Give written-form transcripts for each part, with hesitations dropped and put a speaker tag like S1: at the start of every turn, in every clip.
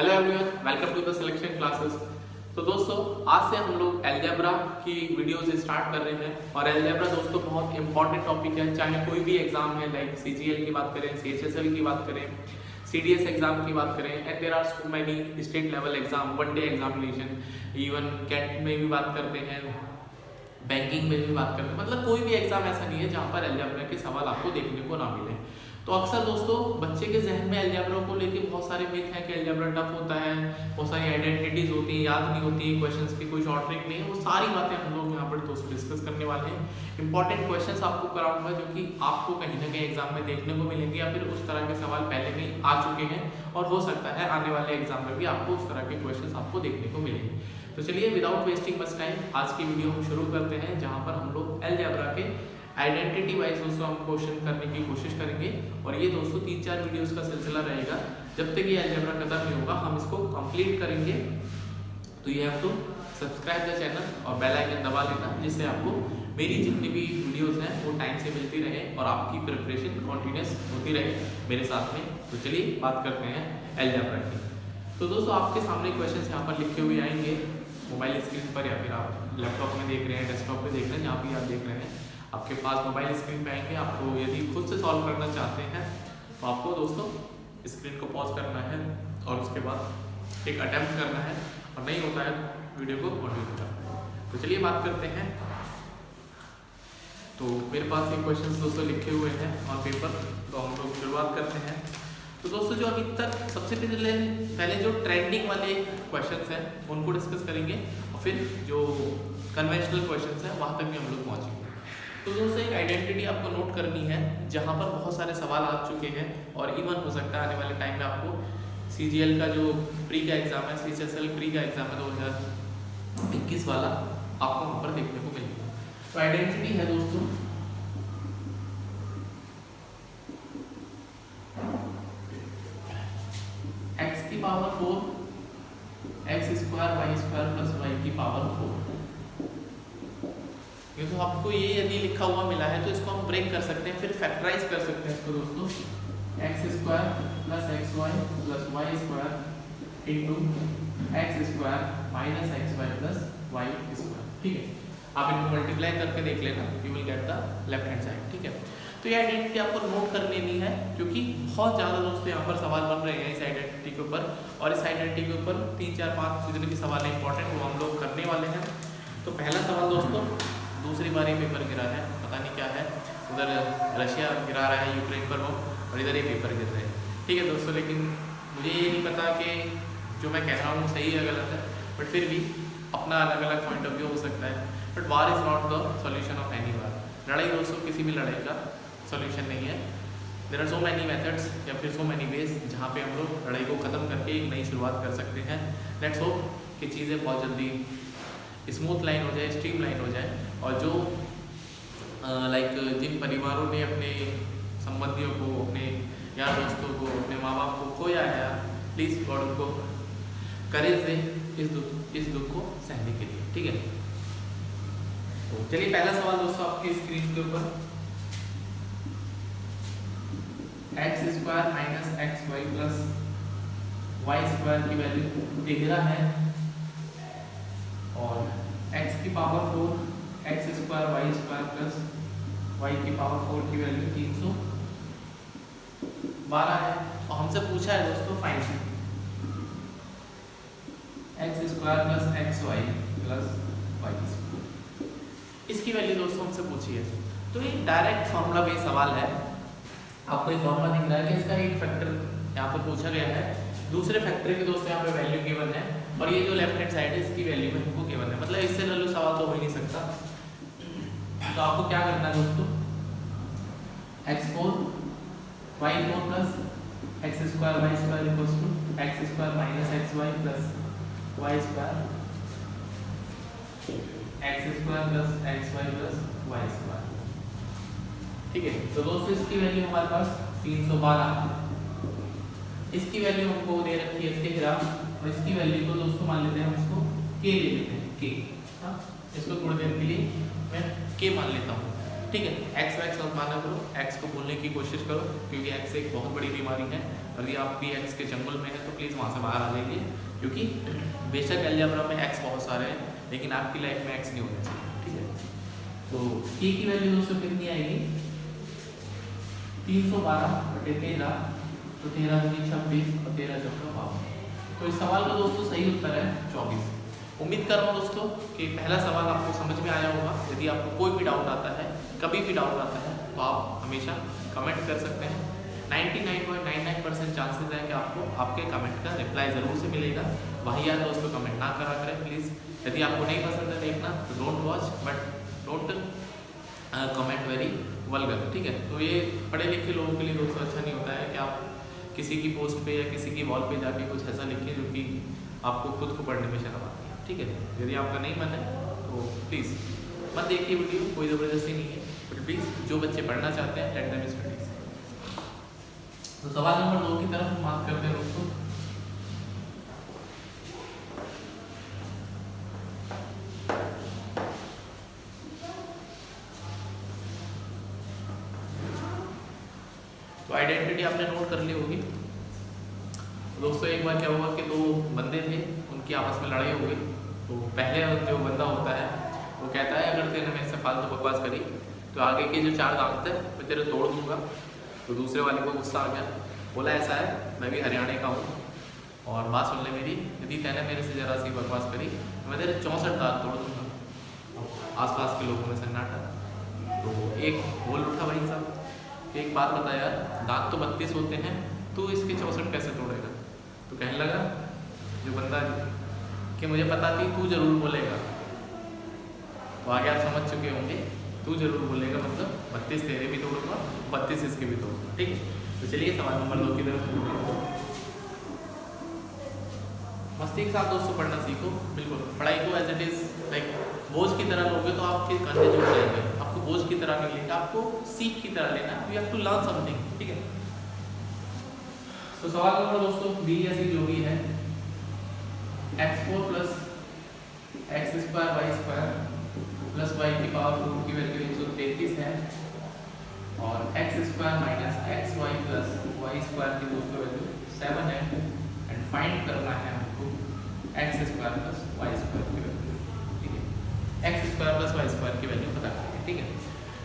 S1: Hello everyone, welcome to the selection classes. तो दोस्तों आज से हम लोग अलजेब्रा की वीडियोस स्टार्ट कर रहे हैं और अलजेब्रा दोस्तों बहुत इंपॉर्टेंट टॉपिक है। चाहे कोई भी एग्जाम है, लाइक सीजीएल की बात करें, सीएचएसएल की बात करें, सीडीएस एग्जाम की बात करें, and there are so many state level exam, one day examination, even CAT में भी बात करते हैं, बैंकिंग में भी बात करते हैं। मतलब कोई भी एग्जाम ऐसा नहीं है जहाँ पर अलजेब्रा के सवाल आपको देखने को ना मिले। तो अक्सर दोस्तों बच्चे के जहन में अलजेब्रा को लेके बहुत सारे मिथ हैं कि अलजेब्रा टफ होता है, बहुत सारी आइडेंटिटीज होती हैं, याद नहीं होती, क्वेश्चंस की कोई शॉर्ट ट्रिक नहीं है। वो सारी बातें हम लोग यहाँ पर दोस्तों डिस्कस करने वाले हैं। इंपॉर्टेंट क्वेश्चंस आपको कराऊंगा जो कि आपको कहीं ना कहीं एग्जाम में देखने को मिलेंगे या फिर उस तरह के सवाल पहले कहीं आ चुके हैं और हो सकता है आने वाले एग्जाम में भी आपको उस तरह के क्वेश्चन आपको देखने को मिलेंगे। तो चलिए विदाउट वेस्टिंग मच टाइम आज की वीडियो हम शुरू करते हैं, जहाँ पर हम लोग अलजेब्रा के आइडेंटिटी वाइज दोस्तों हम क्वेश्चन करने की कोशिश करेंगे। और ये दोस्तों 3-4 वीडियोस का सिलसिला रहेगा, जब तक ये अलजेब्रा खत्म नहीं होगा हम इसको कंप्लीट करेंगे। तो ये have to subscribe the channel और बेल आइकन दबा लेना, जिससे आपको मेरी जितनी भी वीडियोस हैं वो टाइम से मिलती रहे और आपकी प्रिपरेशन कंटिन्यूस होती रहे मेरे साथ में। तो चलिए बात करते हैं अलजेब्रा की। तो दोस्तों आपके सामने क्वेश्चन यहाँ पर लिखे हुए आएंगे मोबाइल स्क्रीन पर, या फिर आप लैपटॉप में देख रहे हैं, डेस्कटॉप पे देख रहे हैं, जहाँ भी आप देख रहे हैं आपके पास मोबाइल स्क्रीन पे आएंगे। आपको यदि खुद से सॉल्व करना चाहते हैं तो आपको दोस्तों स्क्रीन को पॉज करना है और उसके बाद एक अटेम्प्ट करना है, और नहीं होता है वीडियो को कंटिन्यू करना है। तो चलिए बात करते हैं। तो मेरे पास ये क्वेश्चन दोस्तों लिखे हुए हैं और पेपर, तो हम लोग शुरुआत करते हैं। तो दोस्तों जो अभी तक सबसे पहले जो ट्रेंडिंग वाले क्वेश्चंस हैं उनको डिस्कस करेंगे और फिर जो कन्वेंशनल क्वेश्चंस हैं वहाँ तक भी हम लोग पहुँचेंगे। तो दोस्तों एक आइडेंटिटी आपको नोट करनी है जहाँ पर बहुत सारे सवाल आ चुके हैं और इवन हो सकता है आने वाले टाइम में आपको सीजीएल का जो प्री का एग्जाम है, सीएचएसएल प्री का एग्जाम है 2021 वाला, आपको वहाँ पर देखने को मिलेगा। तो आइडेंटिटी है दोस्तों x की power 4 x square y square plus y की पावर 4। ये तो आपको ये यदि लिखा हुआ मिला है तो इसको हम ब्रेक कर सकते हैं, फिर फैक्टराइज कर सकते हैं इसको दोस्तों। X square plus x y plus y square into x square minus x y plus y square. ठीक है, आप इनको मल्टीप्लाई करके देख लेना, you will get the left hand side. ठीक है, तो ये आइडेंटिटी आपको नोट कर लेनी है क्योंकि बहुत ज़्यादा दोस्तों यहाँ पर सवाल बन रहे हैं इस आइडेंटिटी के ऊपर, और इस आइडेंटिटी के ऊपर 3-4-5 जितने भी सवाल इंपॉर्टेंट वो हम लोग करने वाले हैं। तो पहला सवाल दोस्तों, दूसरी बार ये पेपर गिरा है, पता नहीं क्या है, उधर रशिया गिरा रहा है यूक्रेन पर वो, और इधर ये पेपर गिर रहे हैं। ठीक है दोस्तों, लेकिन मुझे ये नहीं पता कि जो मैं कह रहा हूँ सही है गलत है, बट फिर भी अपना अलग अलग पॉइंट ऑफ व्यू हो सकता है। But war is not the solution of any war. लड़ाई दोस्तों किसी भी लड़ाई का सॉल्यूशन नहीं है। There are so many methods या फिर सो मैनी वेज जहाँ पे हम लोग लड़ाई को ख़त्म करके एक नई शुरुआत कर सकते हैं। लेट्स होप कि चीज़ें बहुत जल्दी स्मूथ लाइन हो जाए, स्ट्रीम लाइन हो जाए, और जो लाइक जिन परिवारों ने अपने संबंधियों को, अपने यार दोस्तों को, अपने माँ बाप को खोया है, प्लीज़ गॉड उनको करेज दें इस दुख को सहने के लिए। ठीक है, तो चलिए पहला सवाल दोस्तों आपकी स्क्रीन के ऊपर, x square minus x y plus y square की वैल्यू दिख रहा है और x की power 4 x square y square plus y की पावर 4 की वैल्यू 312 है। और हमसे पूछा है दोस्तों find x square plus x y plus y square, इसकी वैल्यू दोस्तों हमसे पूछी है। तो ये डायरेक्ट फॉर्मूला बेस्ड सवाल है। आपको एक फॉर्मूला दिख रहा है कि इसका एक फैक्टर यहाँ पर पूछा गया है, दूसरे फैक्टर की दोस्तों यहाँ पे वैल्यू गिवन है, और ये जो लेफ्ट हैंड साइड है इसकी वैल्यू में हमको गिवन है। मतलब इससे नल्लू सवाल तो हो ही नहीं सकता। तो आपको क्या करना है दोस्तों, x4 y4 plus x square y square equals to x square minus x y plus y square x square plus x y plus y square. ठीक है, तो दोस्तों इसकी वैल्यू हमारे पास 312, इसकी वैल्यू हमको दे रखी है इसके ग्राफ, और इसकी वैल्यू को दोस्तों मान लेते हैं हम इसको k ले लेते हैं k। हाँ, इसको थोड़ी देर के लिए मैं k मान लेता हूँ। ठीक है, x माना करो, x को भूलने की कोशिश करो क्योंकि x एक बहुत बड़ी बीमारी है। यदि आप भी एक्स के जंगल में हैं तो प्लीज़ वहाँ से बाहर आ जाइए, क्योंकि बेशक अलजेब्रा में एक्स बहुत सारे हैं लेकिन आपकी लाइफ में एक्स नहीं होना चाहिए, ठीक है। तो k की वैल्यू दोस्तों कितनी आएगी 312/13, तो 13 दूनी 26 और 13 चौका 52। तो इस सवाल का दोस्तों सही उत्तर है 24। उम्मीद कर रहा हूँ दोस्तों कि पहला सवाल आपको समझ में आया होगा। यदि आपको कोई भी डाउट आता है, कभी भी डाउट आता है, तो आप हमेशा कमेंट कर सकते हैं। 99.99% चांसेस है कि आपको आपके कमेंट का रिप्लाई ज़रूर से मिलेगा। वही यार दोस्तों कमेंट ना करा करें प्लीज़। यदि आपको नहीं पसंद है देखना तो don't watch, but don't comment very vulgar, ठीक है। तो ये पढ़े लिखे लोगों के लिए दोस्तों अच्छा नहीं होता है कि आप किसी की पोस्ट पे या किसी की वॉल पे जाके कुछ ऐसा लिखिए जो कि आपको खुद को पढ़ने में शर्म आती है, ठीक है। यदि आपका नहीं मन है तो प्लीज़ मत देखिए वीडियो, कोई ज़बरदस्ती नहीं है, बट प्लीज़ जो बच्चे पढ़ना चाहते हैं लेट देम स्टडीज। तो सवाल नंबर 2 की तरफ हम बात करते हैं दोस्तों। तो आइडेंटिटी आपने नोट कर ली होगी दोस्तों। एक बार क्या हुआ कि दो बंदे थे, उनकी आपस में लड़ाई हो गई। तो पहले जो बंदा होता है वो कहता है अगर तेने मेरे से फालतू बकवास करी तो आगे के जो 4 दांत थे मैं तेरे तोड़ दूंगा। तो दूसरे वाले को गुस्सा आ गया, बोला ऐसा है मैं भी हरियाणा का हूँ और बात सुन ले मेरी, यदि तैने मेरे से ज़रा सी बकवास करी तो मैं तेरे 64 दांत तोड़ दूंगा। आसपास के लोगों में सन्नाटा। तो एक बोल उठा भाई साहब एक बात बता यार, दांत तो 32 होते हैं, तू इसके 64 कैसे तोड़ेगा। तो कहने लगा जो बंदा कि मुझे पता थी तू जरूर बोलेगा। तो आगे आप समझ चुके होंगे, तू जरूर बोलेगा मतलब 32 तेरे भी तोड़ूंगा, 32 इसके भी तोड़ूंगा, ठीक है। तो चलिए सवाल नंबर 2 की तरफ। मस्ती के साथ दोस्तों पढ़ना सीखो, बिल्कुल पढ़ाई को एज इट इज़ लाइक बोझ की तरह लोगे तो आपके कंधे जुड़ जाएंगे। आपको बोझ की तरह नहीं लेना, आपको सीख की तरह लेना। You have to learn something, ठीक है। तो सवाल नंबर दोस्तों बी या सी जो भी है, x4 plus x square y square plus y की पावर 4 की वैल्यू 133 है और x square minus x y plus y square की दोस्तों वैल्यू 7 है एंड फाइंड करना है हमको x square plus y square की वैल्यू, ठीक है। X square plus y square की वैल्यू पता करनी है, ठीक है।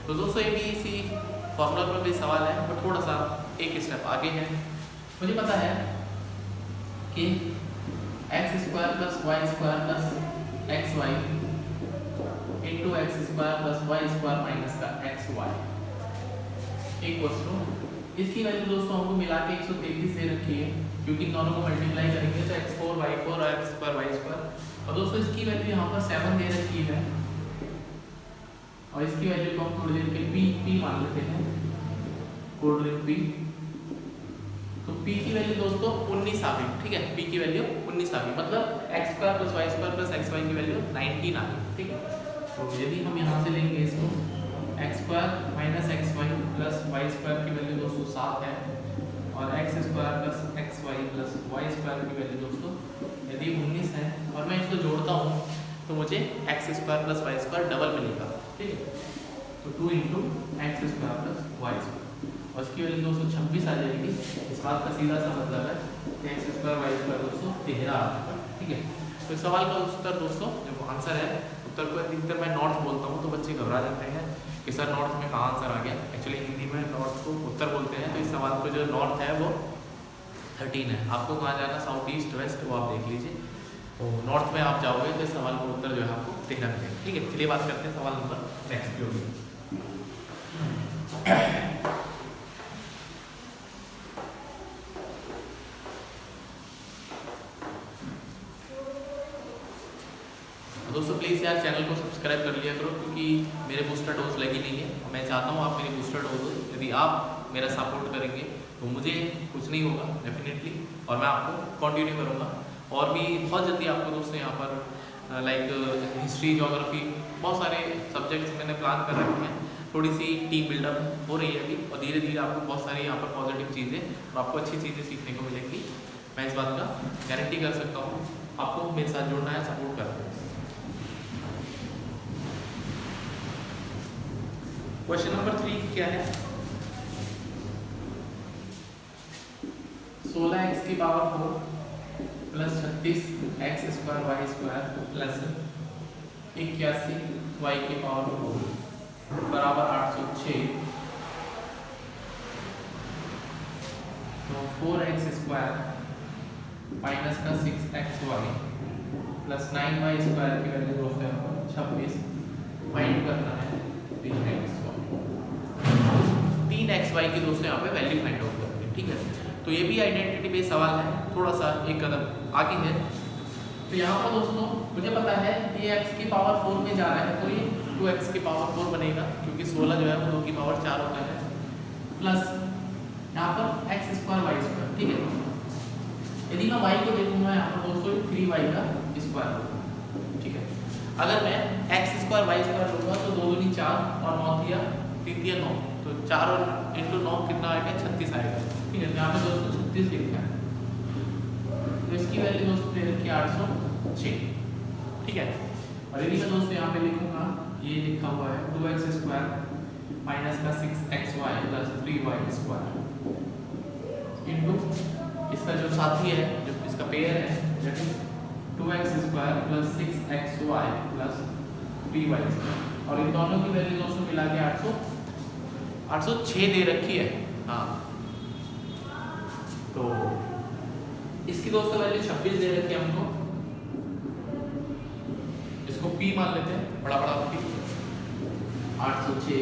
S1: तो दोस्तों ये भी इसी फॉर्मूला पर भी सवाल है बट थोड़ा सा एक स्टेप आगे है। मुझे पता है कि x square plus y square plus x y into x square plus y square minus का एक्स वाई इक्वल्स टू, इसकी वैल्यू दोस्तों हमको मिला के 133 दे रखी है क्योंकि दोनों को मल्टीप्लाई करेंगे तो x4 y4 और x स्क्वायर y स्क्वायर। और दोस्तों इसकी वैल्यू यहाँ पर 7 दे रखी है और इसकी वैल्यू को हम थोड़ी देर के p मान लेते हैं, कोड ड्रिंक p। तो p की वैल्यू दोस्तों 19 आ गई, ठीक है। p की वैल्यू 19 आ गई मतलब x square plus y square plus x y की वैल्यू 19 आ गई, ठीक है। तो यदि हम यहाँ से लेंगे इसको x square minus x y plus y square की वैल्यू दोस्तों 7 है और x square plus x y plus y square की वैल्यू दोस्तों यदि 19 है और मैं इसको जोड़ता हूँ तो मुझे x square plus y square double मिलेगा, ठीक है। तो 2 into x square plus y square और इसकी वैल्यू दोस्तों 26 आ जाएगी। इस बात का सीधा सा मतलब है कि एक्स स्क्वायर वाई स्क्वायर दोस्तों 13 आ जाएगा, ठीक है। तो इस सवाल का उत्तर दोस्तों जो आंसर है, उत्तर को अधिकतर मैं नॉर्थ बोलता हूँ तो बच्चे घबरा जाते हैं कि सर नॉर्थ में कहाँ आंसर आ गया। एक्चुअली हिंदी में नॉर्थ को उत्तर बोलते हैं। तो इस सवाल को जो नॉर्थ है वो 13 है। आपको कहाँ जाना, साउथ ईस्ट वेस्ट, वो आप देख लीजिए। तो नॉर्थ में आप जाओगे तो इस सवाल का उत्तर जो है आपको 13 मिलेगा, ठीक है। चलिए बात करते हैं सवाल नंबर नेक्स्ट जो भी। दोस्तों प्लीज़ यार चैनल को सब्सक्राइब कर लिया करो क्योंकि मेरे बूस्टर डोज लगी नहीं है और मैं चाहता हूँ आप मेरी बूस्टर डोज हो। यदि आप मेरा सपोर्ट करेंगे तो मुझे कुछ नहीं होगा डेफिनेटली और मैं आपको कंटिन्यू करूँगा। और भी बहुत जल्दी आपको दोस्तों यहाँ पर लाइक हिस्ट्री ज्योग्राफी बहुत सारे सब्जेक्ट्स मैंने प्लान कर रखे हैं। थोड़ी सी टीम बिल्डअप हो रही है अभी और धीरे धीरे आपको बहुत सारी यहाँ पर पॉजिटिव चीज़ें और आपको अच्छी चीज़ें सीखने को मिलेंगी। मैं इस बात का गारंटी कर सकता हूँ। आपको मेरे साथ जुड़ना है, सपोर्ट करना है। क्वेश्चन नंबर 3 क्या है? 16x की power 4 plus 36x square y square plus 81y की पावर 4 बराबर 806। तो 4x स्क्वायर माइनस का 6xy प्लस 9y स्क्वायर की वैल्यू दोस्तों यहाँ पर 26 फाइंड करना है। 3xy की दोस्तों यहाँ पे वैल्यू फाइंड आउट करनी है, ठीक है। तो ये भी आइडेंटिटी बेस्ड सवाल है, थोड़ा सा एक कदम आगे है। तो यहाँ पर दोस्तों मुझे पता है ये x की पावर 4 में जा रहा है, तो ये 2x की पावर 4 बनेगा, क्योंकि 16 जो है वो 2 की पावर 4 होता है, प्लस यहाँ पर x स्क्वायर वाई स्क्वायर, ठीक है। यदि मैं y को देखूंगा यहाँ पर दोस्तों 3y का स्क्वायर होगा, ठीक है। अगर मैं x स्क्वायर वाई स्क्वायर लूँगा तो 2 दूनी 4 और 9 दिया 3 दिया 9, तो 4 और इंटू 9 कितना आएगा 36 आएगा, ठीक है। यहाँ पे दोस्तों 36 लिखा है, तो इसकी वैल्यू दोस्तों दे रखी है 806, ठीक है। और यदि मैं दोस्तों यहाँ पे लिखूंगा, ये लिखा हुआ है 2x स्क्वायर माइनस का 6xy plus 3y square into इसका जो साथी है, जो इसका पेयर है, that is 2x square plus 6xy plus 3y square, और इन दोनों की वैल्यू दोस्तों मिला के 806 दे रखी है। हाँ, तो इसकी दोस्तों वैल्यू 26 दे रखी है हमको, इसको p मान लेते हैं, बड़ा बड़ा p 806।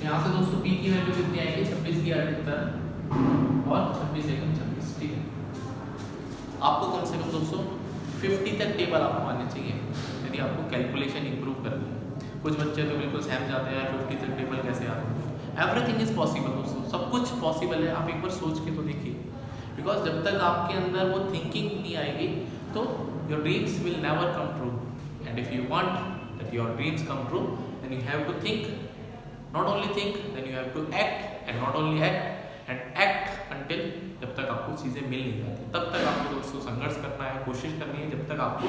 S1: यहाँ से दोस्तों p की वैल्यू कितनी आएगी 26 की 78 और 26 एकम 26, ठीक है। आपको कम से कम दोस्तों 50 तक टेबल आपको आने चाहिए यदि आपको कैलकुलेशन इंप्रूव करनी है। कुछ बच्चे तो बिल्कुल सहम जाते हैं 50 तक टेबल कैसे आते हैं। एवरीथिंग इज पॉसिबल दोस्तों, सब कुछ पॉसिबल है, आप एक बार सोच के तो देखिए। बिकॉज जब तक आपके अंदर वो थिंकिंग नहीं आएगी तो your dreams will never come true, and if you want that your dreams come true then you have to think, not only think, then you have to act, and not only act and act until, जब तक आपको चीज़ें मिल नहीं जाती तब तक आपको दोस्तों संघर्ष करना है, कोशिश करनी है, जब तक आपको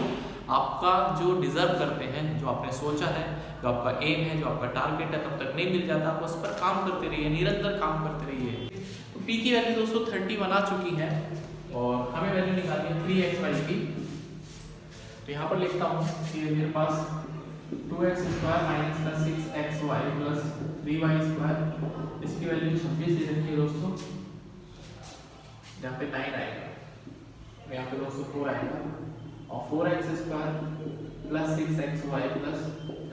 S1: आपका जो डिजर्व करते हैं, जो आपने सोचा है, जो आपका एम है, जो आपका टारगेट है, तब तक नहीं मिल जाता। आप उस पर काम करते रहिए, निरंतर काम करते रहिए। तो p की वैल्यू दोस्तों 31 आ चुकी है और हमें वैल्यू निकालनी है 3xy की। तो यहाँ पर लिखता हूँ कि मेरे पास 2x स्क्वायर माइनस का 6xy प्लस 3y स्क्वायर, इसकी वैल्यू 26 दे रखी है दोस्तों, यहाँ पे 9 आएगा, यहाँ पे दोस्तों 4 आएगा, और 4x square plus 6xy plus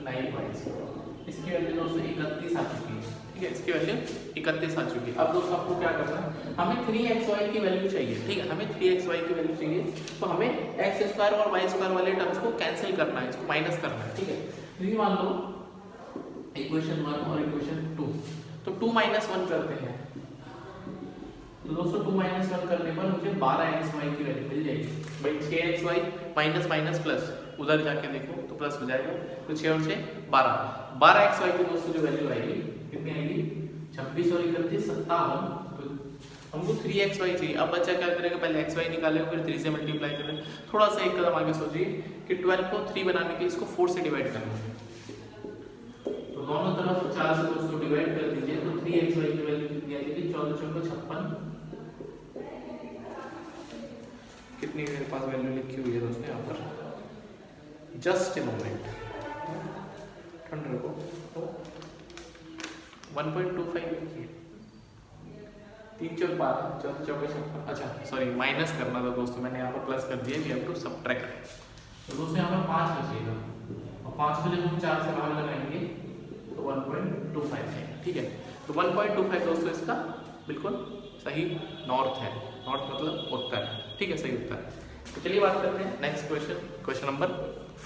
S1: 9y square, इसकी वैल्यू दोस्तों 31 आ चुकी है, ठीक है। इसकी वैल्यू 31 आ चुकी है। अब दोस्तों आपको क्या करना है, हमें 3xy की वैल्यू चाहिए, ठीक है। हमें 3xy की वैल्यू चाहिए, तो हमें x स्क्वायर और y स्क्वायर वाले टर्म्स को कैंसिल करना है, इसको माइनस करना है, ठीक है। तो मान लो इक्वेशन 1 और इक्वेशन 2, तो 2 - 1 करते हैं, तो दोस्तों 2 - 1 करने पर मुझे 12xy की वैल्यू मिल जाएगी। भाई 6xy माइनस माइनस प्लस, उधर जाके देखो तो प्लस हो जाएगा, तो 6 और 6 12xy की दोस्तों जो वैल्यू आएगी कितनी आएगी 26 और 31 57। तो हमको 3xy चाहिए। अब बच्चा क्या करेगा, पहले xy निकालेगा, फिर 3 से मल्टीप्लाई करेगा। थोड़ा सा एक कदम आगे सोचिए कि 12 को 3 बनाने के लिए इसको 4 से डिवाइड करना है, तो दोनों तरफ 4 से दोस्तों डिवाइड कर दीजिए, तो 3xy की वैल्यू कितनी आ जाएगी 14 × 56। कितनी मेरे पास वैल्यू लिखी हुई है दोस्तों यहाँ पर, जस्ट ए मोमेंट, ठंड रखो, तो 1.25 लिखिए, 3 × 12, 14 × 56। अच्छा सॉरी, माइनस करना था दोस्तों, मैंने यहाँ पर प्लस कर दिया, वी हैव टू सबट्रैक्ट। तो दोस्तों यहाँ पर 5 बचेगा, और 5 को जब हम 4 से भाग लगाएंगे तो 1.25 है, ठीक है। तो 1.25 दोस्तों इसका बिल्कुल सही नॉर्थ है, नॉर्थ मतलब उत्तर है, ठीक है, सही उत्तर है। तो चलिए बात करते हैं नेक्स्ट क्वेश्चन, क्वेश्चन नंबर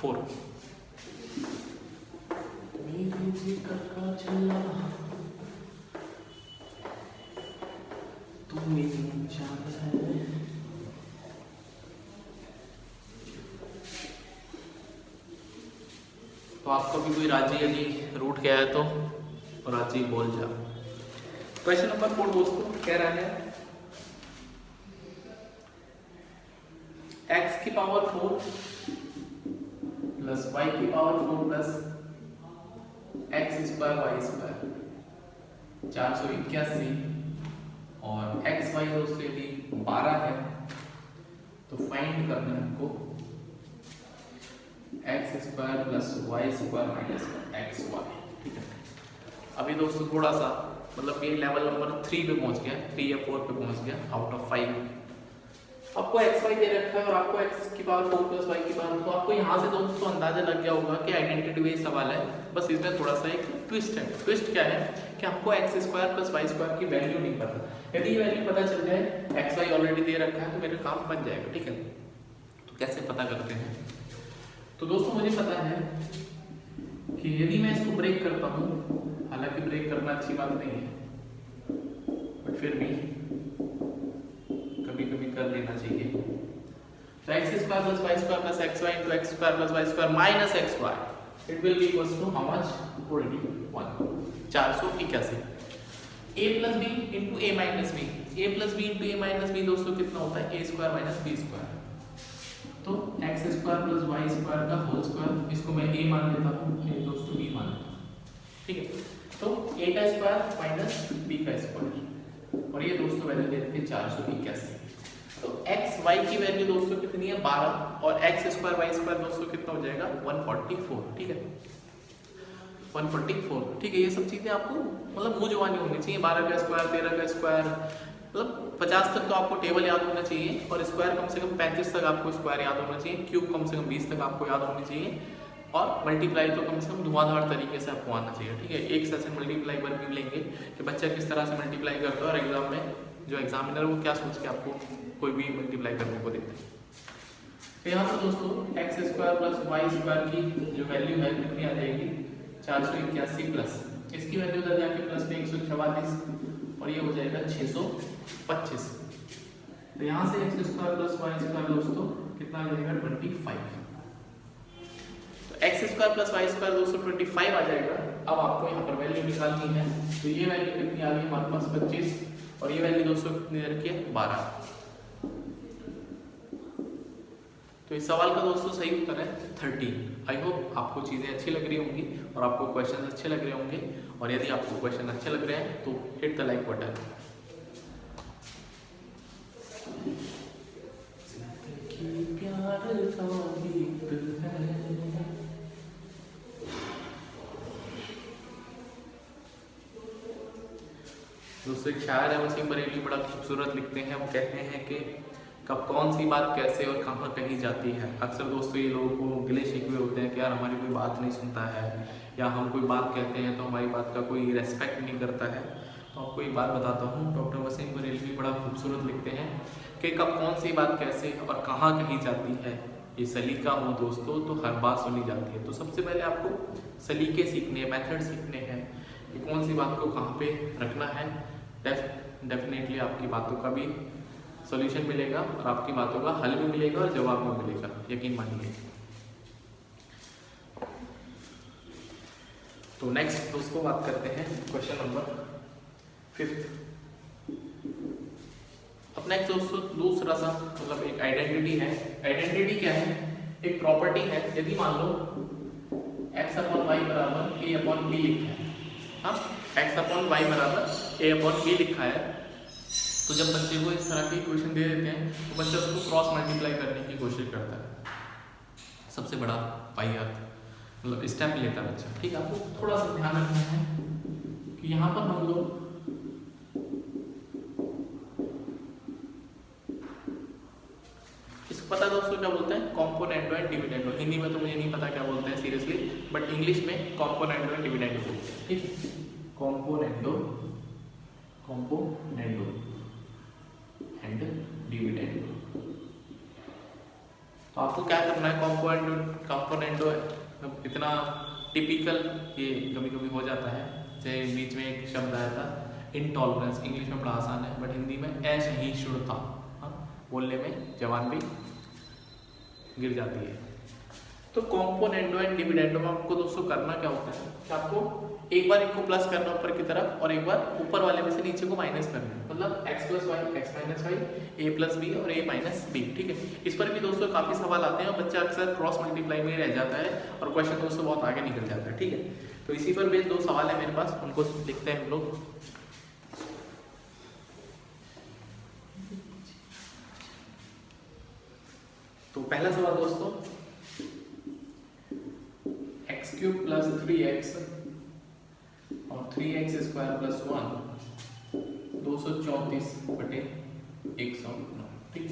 S1: 4। तो आपका भी कोई राजी यदि रूट गया है तो राजी बोल जा। क्वेश्चन नंबर 4 दोस्तों कह रहा है x की पावर 4 प्लस y की power 4 plus x square y square 481, और xy दोस्तों यदि 12 है तो फाइंड करना है हमको x² + y² - xy। ठीक है, अभी दोस्तों थोड़ा सा मतलब ये लेवल नंबर 3 पे पहुंच गया, 3 या 4 पे पहुंच गया आउट ऑफ 5। आपको xy दे रखा है और आपको x की पावर 4 + y की पावर, तो आपको यहाँ से दोस्तों अंदाजा लग गया होगा कि आइडेंटिटी बेस्ड सवाल है। बस इसमें थोड़ा सा एक ट्विस्ट है। ट्विस्ट क्या है कि हमको x² + y² की वैल्यू नहीं पता। यदि ये वैल्यू पता चल जाए, xy ऑलरेडी दे रखा है तो मेरा काम बन जाएगा। ठीक है, तो कैसे पता करते हैं? तो दोस्तों मुझे पता है कि यदि मैं इसको ब्रेक करता हूँ, हालांकि ब्रेक करना अच्छी बात नहीं है बट फिर भी कभी कभी कर लेना चाहिए। तो x² + y² + xy × x² + y² - xy it will be equals to how much? 41 481। a + b × a - b a + b × a - b दोस्तों कितना होता है? a² - b²। तो x² + y² का होल स्क्वायर, इसको मैं a मान लेता हूँ, ये दोस्तों b मान लेता हूँ। ठीक है, तो a का स्क्वायर - b का स्क्वायर, और ये दोस्तों वैल्यू देते हैं 481। तो x y की वैल्यू दोस्तों कितनी है? 12, और x² y² दोस्तों कितना हो जाएगा? 144। ठीक है, 144। ठीक है, ये सब चीजें आपको मतलब मुंह जुबानी होनी चाहिए। 12 का स्क्वायर, 13 का स्क्वायर, मतलब 50 तक तो आपको टेबल याद होना चाहिए, और स्क्वायर कम से कम 35 तक आपको स्क्वायर याद होना चाहिए, क्यूब कम से कम 20 तक आपको याद होनी चाहिए, और मल्टीप्लाई तो कम से कम धुआंधार तरीके से आपको आना चाहिए। ठीक है, एक सेशन मल्टीप्लाई पर भी लेंगे कि बच्चा किस तरह से मल्टीप्लाई करता है, और एग्जाम में जो एग्जामिनर वो क्या सोच के आपको कोई भी मल्टीप्लाई करने को देते हैं। तो यहाँ पर दोस्तों x² + y² की जो वैल्यू है कितनी आ जाएगी? 481 प्लस इसकी वैल्यू उधर जाके प्लस में 144, और ये हो जाएगा 625। तो यहाँ से x² + y² दोस्तों कितना आ जाएगा? 25। तो x² + y² दोस्तों 25 आ जाएगा। अब आपको यहाँ पर वैल्यू निकालनी है, तो ये वैल्यू कितनी आ गई हमारे पास? 25, और ये वैल्यू दोस्तों कितनी रखी है? 12। तो इस सवाल का दोस्तों सही उत्तर है 13। आई होप आपको चीज़ें अच्छी लग रही होंगी और आपको क्वेश्चन अच्छे लग रहे होंगे, और यदि आपको क्वेश्चन अच्छे लग रहे हैं तो हिट द लाइक बटन। दोस्तों एक शायर है वसीम बरेली, बड़ा खूबसूरत लिखते हैं। वो कहते हैं कि कब कौन सी बात कैसे और कहाँ कही जाती है। अक्सर दोस्तों ये लोगों को गिले शिकवे होते हैं कि यार हमारी कोई बात नहीं सुनता है, या हम कोई बात कहते हैं तो हमारी बात का कोई रेस्पेक्ट नहीं करता है। तो आपको एक बात बताता हूँ, डॉक्टर वसीम बरेलवी बड़ा खूबसूरत लिखते हैं कि कब कौन सी बात कैसे और कहाँ कही जाती है, ये सलीका हो दोस्तों तो हर बात सुनी जाती है। तो सबसे पहले आपको सलीके सीखने हैं, मेथड सीखने हैं कि कौन सी बात को कहाँ पे रखना है। डेफिनेटली आपकी बातों का भी सॉल्यूशन मिलेगा, और आपकी बातों का हल भी मिलेगा और जवाब भी मिलेगा, यकीन मानिए। तो नेक्स्ट दोस्तों बात करते हैं क्वेश्चन नंबर 5। अब नेक्स्ट दोस्तों दूसरा सा मतलब एक आइडेंटिटी है। आइडेंटिटी क्या है? एक प्रॉपर्टी है। यदि मान लो x/y = a/b लिखा है, हाँ x/y = a/b लिखा है, तो जब बच्चे को इस तरह के क्वेश्चन दे देते हैं तो बच्चा उसको क्रॉस मल्टीप्लाई करने की कोशिश करता है। सबसे बड़ा वाहियात मतलब स्टेप लेता है बच्चा। ठीक है, आपको थोड़ा सा ध्यान रखना है कि यहाँ पर हम लोग इसको पता दोस्तों क्या बोलते हैं? Componendo and dividendo. हिंदी में तो मुझे नहीं पता क्या बोलते हैं सीरियसली, बट इंग्लिश में कॉम्पोनेंडो एंड डिविडेंडो बोलते हैं। ठीक है, कॉम्पोनेंडो एंड डिविडेंडो। तो आपको क्या करना है? कॉम्पोनेंडो इतना टिपिकल ये कभी कभी हो जाता है, जैसे बीच में एक शब्द आया था इंटॉलरेंस, इंग्लिश में बड़ा आसान है बट हिंदी में असहिष्णुता, बोलने में जवान भी गिर जाती है। तो कॉम्पोनेंडो एंड डिविडेंडो में आपको दोस्तों करना क्या होता है कि आपको एक बार इनको प्लस करना ऊपर की तरफ, और एक बार ऊपर वाले में से नीचे को माइनस करना है। मतलब x + y, x - y, a + b और a - b। ठीक है, इस पर भी दोस्तों काफी सवाल आते हैं और बच्चा अक्सर क्रॉस मल्टीप्लाई में रह जाता है और क्वेश्चन दोस्तों बहुत आगे निकल जाता है। ठीक है, तो इसी पर बेस्ड 2 सवाल है मेरे पास, उनको लिखते हैं हम लोग। पहला सवाल दोस्तों, एक्स क्यूब प्लस 3x और 3x स्क्वायर प्लस 1 234/109। ठीक है,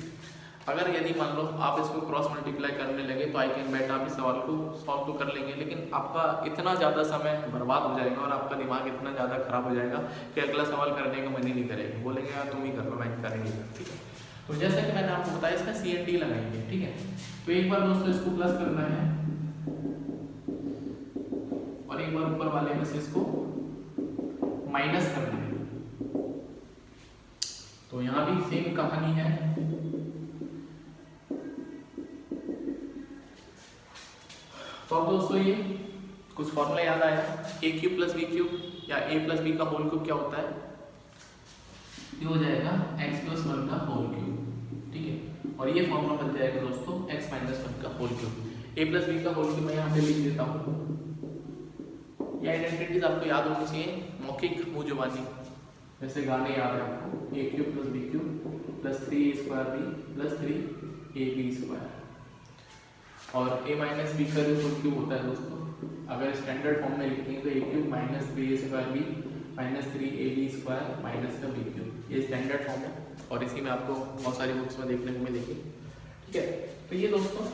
S1: अगर यदि मान लो आप इसको क्रॉस मल्टीप्लाई करने लगे तो आई कैन बेट आप इस सवाल को सॉल्व तो कर लेंगे, लेकिन आपका इतना ज़्यादा समय बर्बाद हो जाएगा और आपका दिमाग इतना ज़्यादा खराब हो जाएगा कि अगला सवाल करने का मन ही नहीं करेगा, बोलेंगे यार तुम ही कर लो, मैं करेंगे। ठीक है, तो जैसा कि मैंने आपको बताया इसका CNT लगाएंगे। ठीक है, तो एक बार दोस्तों इसको प्लस करना है और एक बार ऊपर वाले में से इसको माइनस करना है। तो यहाँ भी सेम कहानी है। तो अब दोस्तों ये कुछ फॉर्मूला याद आया, ए क्यूब प्लस बी क्यूब या ए प्लस बी का होल क्यूब क्या होता है, ये हो जाएगा एक्स प्लस 1 का होल क्यूब। ठीक है, और ये फॉर्मूला बन जाएगा दोस्तों एक्स माइनस 1 का होल क्यूब। ए प्लस बी का होल क्यूब मैं यहाँ पे लिख देता हूँ। ये आइडेंटिटीज आपको याद होनी चाहिए, मौखिक मुँह जुबानी, जैसे गाने याद है आपको, a cube plus b cube plus 3a square b plus 3ab square. और a माइनस बी का जो होल क्यूब होता है दोस्तों, अगर स्टैंडर्ड फॉर्म में लिखेंगे तो a cube minus 3a square b minus 3ab square minus का बी क्यूब, ये स्टैंडर्ड फॉर्म है और इसी में आपको बहुत सारी बुक्स में देखने को मिलेगी। ठीक है, तो ये दोस्तों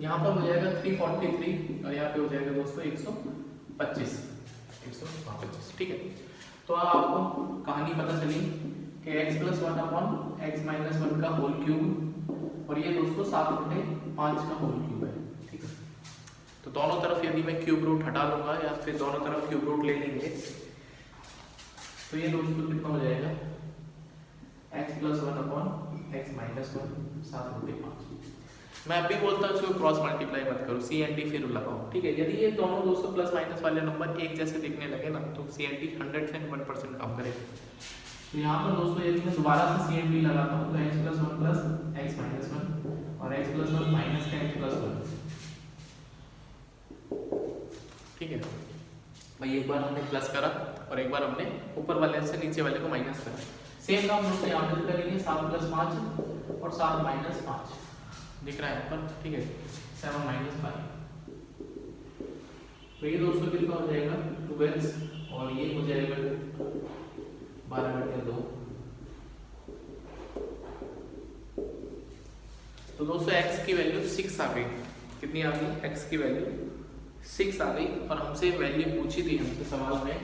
S1: यहाँ पर हो जाएगा 343 और यहाँ पे हो जाएगा दोस्तों 125। ठीक है, तो आपको कहानी पता चली कि x plus 1 upon x minus 1 का होल क्यूब और ये दोस्तों 7/5 का होल क्यूब है। ठीक है, तो दोनों तरफ यदि मैं क्यूब रूट हटा लूंगा या फिर दोनों तरफ क्यूब रूट ले लेंगे तो ये दोस्तों कितना हो जाएगा, x plus 1 upon x minus 1 7/5। मैं अभी बोलता हूँ इसको क्रॉस मल्टीप्लाई मत करो, CNT फिर लगाओ। ठीक है, यदि ये दोनों दोस्तों प्लस माइनस वाले नंबर एक जैसे दिखने लगे ना तो CNT 101% काम करेगा। तो यहाँ पर दोस्तों यदि मैं दोबारा से CNT लगाता हूँ तो x plus 1 plus x minus 1 और x प्लस 1 माइनस का x प्लस 1। ठीक है भाई, एक बार हमने प्लस करा और एक बार हमने ऊपर वाले से नीचे वाले को माइनस करा। सेम काम दोस्तों यहाँ पर करेंगे, 7 प्लस 5 और 7 माइनस 5 दिख रहा है यहाँ पर। ठीक है, 7 माइनस 5, तो ये दोस्तों कितना हो जाएगा 12 और ये हो जाएगा 12/2। तो दोस्तों x की वैल्यू 6 आ गई। कितनी आ गई, x की वैल्यू 6 आ गई और हमसे वैल्यू पूछी थी हमसे सवाल में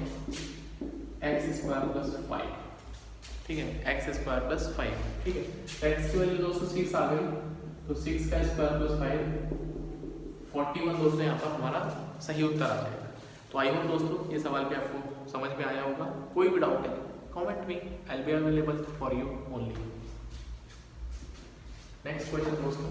S1: x स्क्वायर प्लस 5। ठीक है, x स्क्वायर प्लस 5। ठीक है, x की वैल्यू दोस्तों 6 आ गई, तो 6 का स्क्वायर प्लस 5 41 दोस्तों यहाँ पर हमारा सही उत्तर आ जाएगा। तो आई होप दोस्तों ये सवाल भी आपको समझ में आया होगा। कोई भी डाउट है comment me, I will be available for you only. Next question दोस्तों,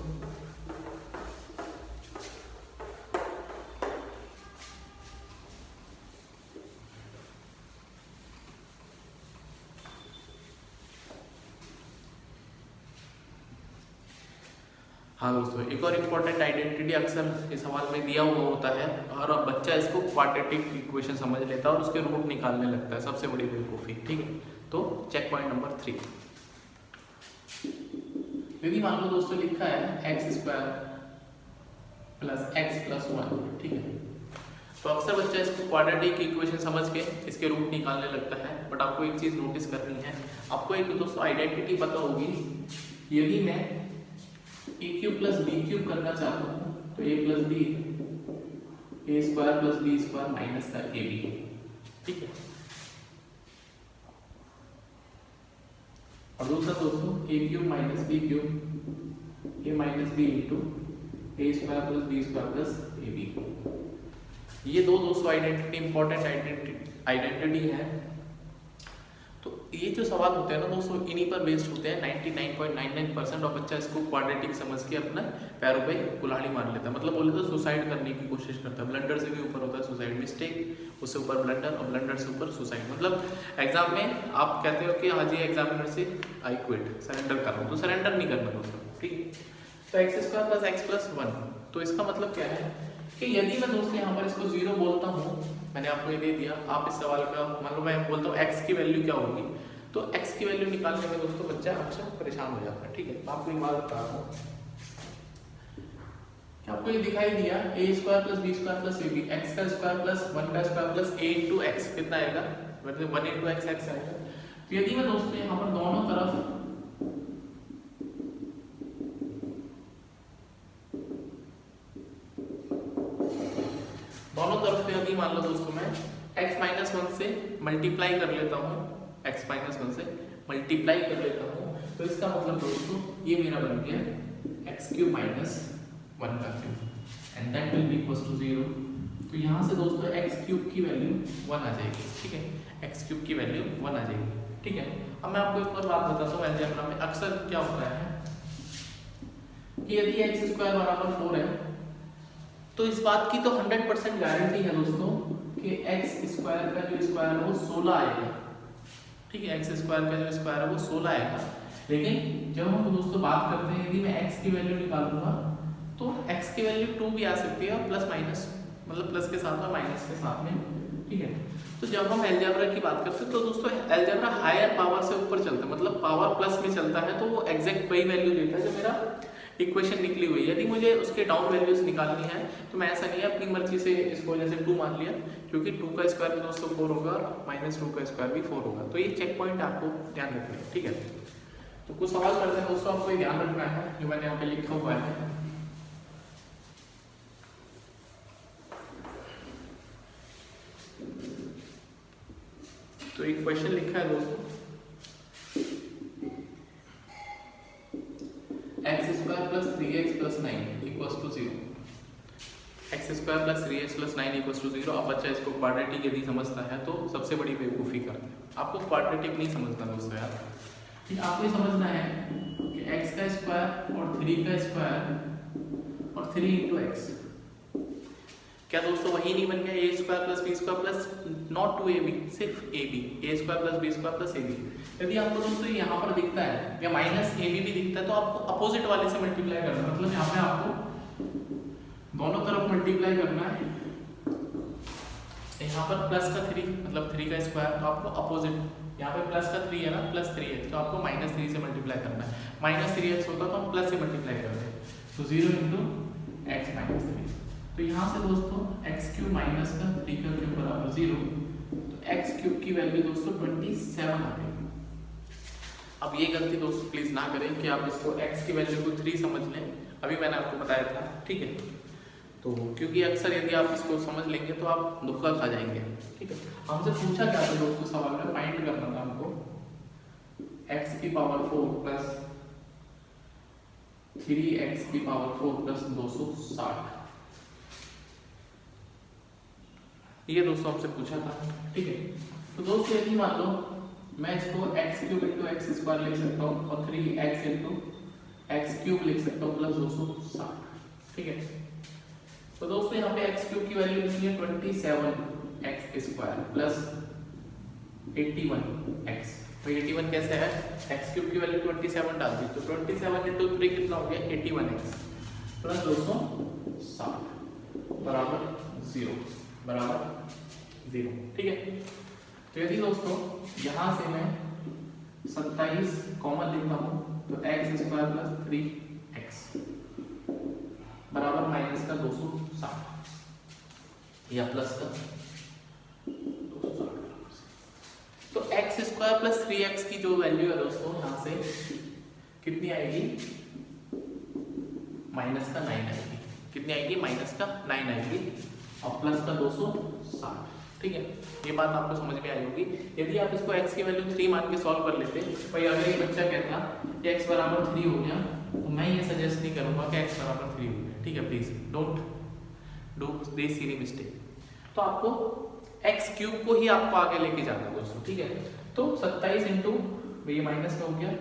S1: हाँ दोस्तों, एक और इम्पोर्टेंट आइडेंटिटी अक्सर इस सवाल में दिया हुआ होता है और अब बच्चा इसको क्वाड्रेटिक इक्वेशन समझ लेता है और उसके रूट निकालने लगता है, सबसे बड़ी बेवकूफ़ी। ठीक है, तो चेक पॉइंट नंबर 3, यदि मान लो दोस्तों लिखा है x square plus x plus 1। ठीक है, तो अक्सर बच्चा इसको क्वाड्रेटिक इक्वेशन समझ के इसके रूट निकालने लगता है। बट आपको एक चीज़ नोटिस करनी है, आपको एक दोस्तों आइडेंटिटी पता होगी, यदि मैं a cube plus b cube करना चाहता हूँ तो a plus b a square plus b square minus का ए बी। ठीक है, और दूसरा दोस्तों a cube minus b cube a minus b into a square plus b square plus a b. ये दो दोस्तों आइडेंटिटी इंपॉर्टेंट आइडेंटिटी है। तो ये जो सवाल होते हैं ना दोस्तों, इन्हीं पर बेस्ड होते हैं। 99.99% और बच्चा इसको क्वाड्रेटिक समझ के अपना पैरों पे कुल्हाड़ी मार लेता है, मतलब बोले तो सुसाइड करने की कोशिश करता है। ब्लंडर से भी ऊपर होता है सुसाइड, मिस्टेक उससे ऊपर ब्लंडर और ब्लंडर से ऊपर सुसाइड। मतलब एग्जाम में आप कहते हो कि हाँ जी एग्जामिनर से आई क्विट, सरेंडर कर रहा हूँ, तो सरेंडर नहीं करना दोस्तों। ठीक है, तो x square plus x plus 1, तो इसका मतलब क्या है कि यदि मैं दोस्तों यहाँ पर इसको 0 बोलता हूँ, मैंने आपको ये दे दिया, आप इस सवाल का मान लो मैं बोलता हूँ x की वैल्यू क्या होगी, तो x की वैल्यू निकालने में दोस्तों बच्चा अक्सर परेशान हो जाता है। ठीक है, मैं आपको एक बात बता रहा हूँ, आपको ये दिखाई दिया a square plus b square plus a b, x का स्क्वायर प्लस 1 का square plus a into x कितना आएगा, मतलब 1 इंटू एक्स एक्स आएगा। तो यदि मैं दोस्तों यहाँ पर दोनों तरफ यदि मान लो दोस्तों मैं x माइनस 1 से मल्टीप्लाई कर लेता हूँ, x माइनस 1 से मल्टीप्लाई कर लेता हूँ, तो इसका मतलब दोस्तों ये मेरा बन गया एक्स क्यूब माइनस 1 का cube and that will be equal to 0। तो यहाँ से दोस्तों एक्स क्यूब की वैल्यू 1 आ जाएगी, ठीक है, एक्स क्यूब की वैल्यू 1 आ जाएगी, ठीक है। अब मैं आपको एक और बात बताता हूँ, अलजेब्रा में अक्सर क्या होता है कि यदि एक्स स्क्वायर बराबर 4 है तो इस बात की तो 100% गारंटी है दोस्तों कि एक्स स्क्वायर का जो स्क्वायर है वो 16 आएगा, ठीक है, एक्स स्क्वायर का जो स्क्वायर है वो 16 आएगा। लेकिन जब हम दोस्तों बात करते हैं यदि मैं एक्स की वैल्यू निकालूंगा तो एक्स की वैल्यू 2 भी आ सकती है और प्लस माइनस, मतलब प्लस के साथ और माइनस के साथ में, ठीक है। तो जब हम अलजेब्रा की बात करते हैं तो दोस्तों अलजेब्रा हायर पावर से ऊपर चलता है, मतलब पावर प्लस में चलता है, तो वो एग्जैक्ट वही वैल्यू देता है जो मेरा इक्वेशन निकली हुई है। यदि मुझे उसके डाउन वैल्यूज निकालनी है तो मैं ऐसा नहीं है अपनी मर्जी से इसको जैसे 2 मान लिया, क्योंकि 2 का स्क्वायर भी दोस्तों 4 होगा और माइनस 2 का स्क्वायर भी 4 होगा। तो ये चेक पॉइंट आपको ध्यान रखना है, ठीक है। तो कुछ सवाल करते हैं दोस्तों, आपको ध्यान रखना है जो मैंने यहाँ पे लिखा हुआ है। तो एक क्वेश्चन लिखा है दोस्तों, x square plus 3x plus 9 equals to 0, x square plus 3x plus 9 equals to 0। अब बच्चा इसको क्वाड्रेटिक यदि समझता है तो सबसे बड़ी बेवकूफ़ी करता है। आपको क्वाड्रेटिक नहीं समझना दोस्तों यार, कि आपको ये समझना है कि x का स्क्वायर और 3 का स्क्वायर और 3 इंटू एक्स, क्या दोस्तों वही नहीं बन गया a square plus b square plus not 2ab, सिर्फ ab, a square plus b square plus ab। यदि आपको दोस्तों यहाँ पर दिखता है या माइनस ab भी दिखता है तो आपको अपोजिट वाले से मल्टीप्लाई करना है, मतलब यहाँ पे आपको दोनों तरफ मल्टीप्लाई करना है। यहाँ पर प्लस का 3 मतलब 3 का स्क्वायर, तो आपको अपोजिट, यहाँ पे प्लस का 3 है ना, प्लस 3x, तो आपको माइनस 3 से मल्टीप्लाई करना है। माइनस 3x होता तो हम प्लस से मल्टीप्लाई करते हैं, तो 0 इंटू एक्स माइनस 3। तो यहाँ से दोस्तों एक्स क्यूब माइनस का 3 का क्यूब बराबर 0, तो एक्स क्यूब की वैल्यू दोस्तों 27 आ गई। अब ये गलती दोस्तों प्लीज ना करें कि आप इसको x की वैल्यू को 3 समझ लें, अभी मैंने आपको बताया था, ठीक है। तो क्योंकि अक्सर यदि आप इसको समझ लेंगे तो आप धोखा खा जाएंगे, ठीक है। हमसे पूछा क्या था दोस्तों सवाल में, फाइंड करना था हमको x की पावर 4 प्लस 3x की पावर 4 प्लस 260, ये दोस्तों हमसे पूछा था, ठीक है। तो दोस्तों यदि मान लो मैं इसको x cube into x square लिख सकता हूँ और 3x इंटू एक्स क्यूब लिख सकता हूँ प्लस 260, ठीक है। तो दोस्तों यहाँ पे x क्यूब की वैल्यू लिखनी है 27x स्क्वायर प्लस 81x। तो 81 कैसे है, x क्यूब की वैल्यू 27 डाल दी, तो 27 इंटू 3 कितना हो गया 81x प्लस 260 बराबर 0, ठीक है। तो यदि दोस्तों यहाँ से मैं 27 कॉमन लेता हूँ तो एक्स स्क्वायर प्लस 3x बराबर माइनस का 260 या प्लस का 260। तो एक्स स्क्वायर प्लस 3x की जो वैल्यू है दोस्तों यहाँ से कितनी आएगी, माइनस का 9 आएगी। कितनी आएगी, माइनस का 9 आएगी और प्लस का 260, ठीक है। ये बात आपको समझ में आई होगी। यदि आप इसको x की वैल्यू 3 मान के सॉल्व कर लेते, भाई अगर ये बच्चा कहता कि x बराबर 3 हो गया, तो मैं ये सजेस्ट नहीं करूंगा कि x बराबर 3 हो गया, ठीक है। Please don't do this silly mistake. तो आपको x क्यूब को ही आपको आगे लेके जाना है दोस्तों, ठीक है। तो 27 इंटू ये माइनस में हो गया,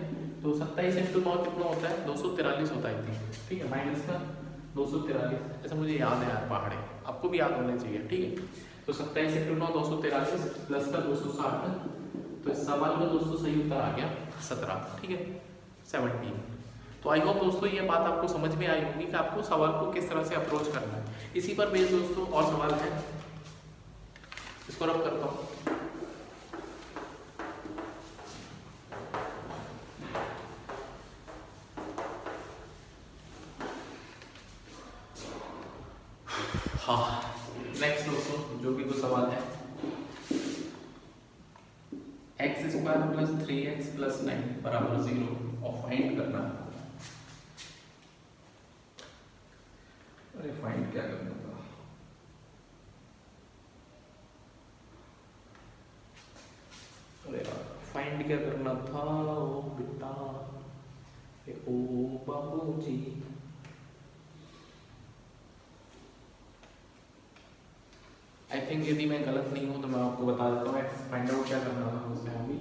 S1: तो 27 इंटू 9 कितना होता है 243 होता है, ठीक है, माइनस का 243। ऐसा मुझे याद है यार, पहाड़े आपको भी याद होने चाहिए, ठीक है। तो 27 इंटू 9 243 प्लस का 260, तो इस सवाल में दोस्तों सही उत्तर आ गया 17, ठीक है, 17। तो आई होप दोस्तों ये बात आपको समझ में आई होगी कि आपको सवाल को किस तरह से अप्रोच करना है। इसी पर बेस्ड दोस्तों और सवाल है, इसको रब करता हूँ। हाँ, नेक्स्ट दोस्तों जो भी तो सवाल है, x square plus 3x plus 9 बराबर 0 और फाइंड करना है। अरे फाइंड क्या करना था, अरे यार फाइंड क्या करना था ओ बेटा, ओ बाबूजी। आई थिंक यदि मैं गलत नहीं हूं तो मैं आपको बता देता हूँ एक्स फाइंड आउट क्या करना था उसमें अभी,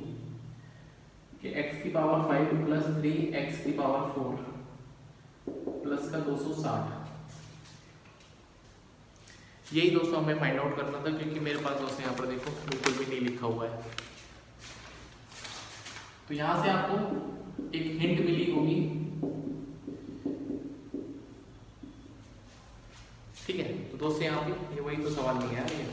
S1: कि x की पावर 5 प्लस 3 x की पावर 4 प्लस का 260, यही दोस्तों हमें फाइंड आउट करना था, क्योंकि मेरे पास दोस्तों यहाँ पर देखो बिल्कुल भी नहीं लिखा हुआ है। तो यहाँ से आपको एक हिंट मिली होगी, ठीक है। तो दोस्तों यहाँ पे ये वही तो सवाल नहीं है ये,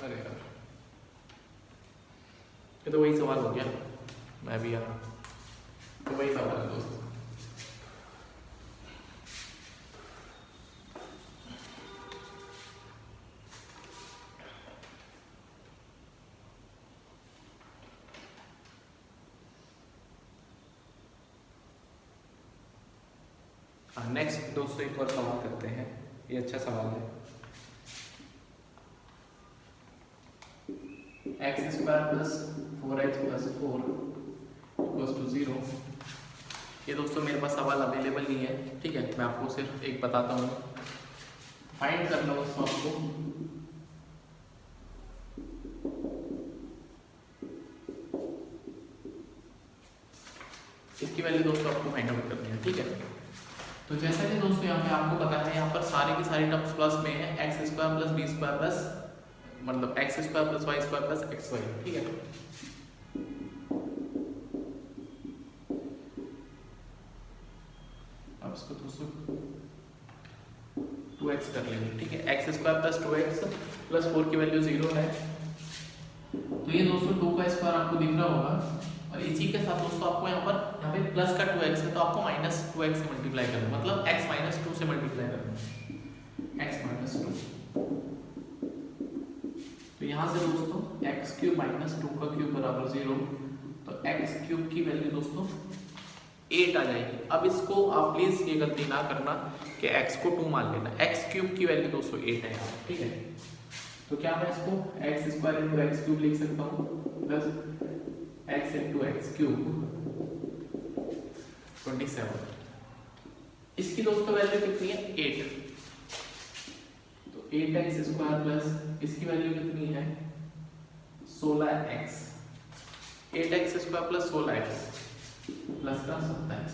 S1: अरे यार ये तो वही सवाल हो गया, मैं भी यार तो वही सवाल है दोस्तों। नेक्स्ट दोस्तों एक और सवाल करते हैं, ये अच्छा सवाल है। X square plus 4x plus 4 equals to 0। ये दोस्तों मेरे पास सवाल अवेलेबल नहीं है, ठीक है। मैं आपको सिर्फ एक बताता हूँ, फाइंड कर लो उसको आपको। इसकी वैल्यू दोस्तों आपको फाइंड आउट करनी है, ठीक है। तो जैसा कि दोस्तों यहाँ पे आपको पता है, यहाँ पर सारे की सारी टर्म्स प्लस में है, x square plus b square plus मतलब x square plus y square plus x y, ठीक है। अब इसको दोस्तों 2x कर लेंगे, ठीक है। X square plus 2x plus 4 की वैल्यू 0 है, तो ये दोस्तों 2 का स्क्वायर आपको दिख रहा होगा, और इसी के साथ दोस्तों आपको यहाँ पे प्लस का 2x है, तो आपको माइनस 2x से मल्टीप्लाई करना, मतलब x माइनस 2 से मल्टीप्लाई करना, x माइनस 2। तो यहाँ से दोस्तों x क्यूब माइनस 2 का क्यूब बराबर 0, तो x क्यूब की वैल्यू दोस्तों 8 आ जाएगी। अब इसको आप प्लीज ये गलती ना करना कि x को 2 मान लेना, x क्यूब की वैल्यू दोस्तों 8 है यहाँ, ठीक है। तो क्या मैं इसको x square into x cube लिख सकता हूँ, plus x into x cube 27। इसकी दोस्तों वैल्यू कितनी है 8, तो 8x स्क्वायर प्लस इसकी वैल्यू कितनी है 16x, 8x square plus 16x plus का 27।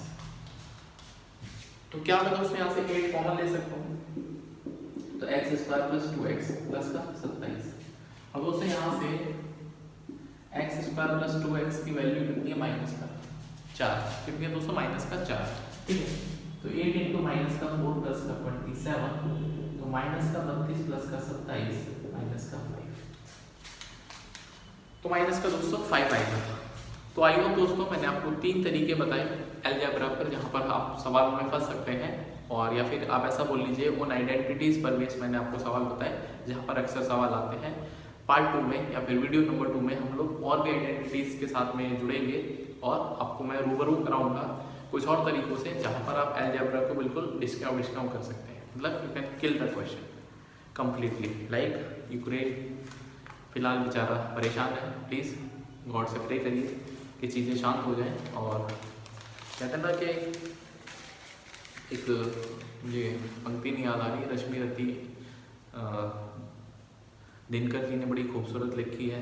S1: तो क्या मैं दोस्तों यहाँ से 8 कॉमन ले सकता हूँ, तो x square plus 2x plus का 27। अब दोस्तों यहाँ से x स्क्वायर प्लस 2x की वैल्यू कितनी है माइनस का 4, कितनी है दोस्तों माइनस का 4, ठीक है। तो 8 इंटू माइनस का 4 प्लस का 27, तो माइनस का 32 प्लस का 27 माइनस का 5, तो माइनस का दोस्तों 5 आएगा। तो आई होप दोस्तों मैंने आपको 3 तरीके बताए अलजेब्रा पर, जहाँ पर आप सवाल में फंस सकते हैं, और या फिर आप ऐसा बोल लीजिए उन आइडेंटिटीज पर बेस मैंने आपको सवाल बताए जहाँ पर अक्सर सवाल आते हैं। पार्ट 2 में या फिर वीडियो नंबर 2 में हम लोग और भी आइडेंटिटीज के साथ में जुड़ेंगे, और आपको मैं रूबरू कराऊंगा कुछ और तरीकों से जहाँ पर आप अलजेब्रा को बिल्कुल डिस्काउंट कर सकते हैं, मतलब you can kill the question completely. Like Ukraine फिलहाल बेचारा परेशान है, प्लीज़ गॉड से प्रे करिए कि चीज़ें शांत हो जाएं। और कहते हैं ना कि एक मुझे पंक्ति नहीं याद आ रही, रश्मि रति दिनकर जी ने बड़ी खूबसूरत लिखी है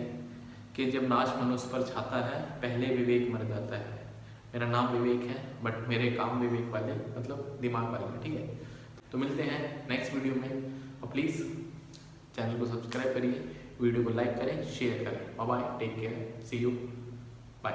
S1: कि जब नाश मनुष्य पर छाता है पहले विवेक मर जाता है। मेरा नाम विवेक है, बट मेरे काम विवेक वाले मतलब दिमाग वाले, ठीक है। तो मिलते हैं नेक्स्ट वीडियो में, और प्लीज़ चैनल को सब्सक्राइब करिए, वीडियो को लाइक करें, शेयर करें। Bye bye, take care, see you, bye.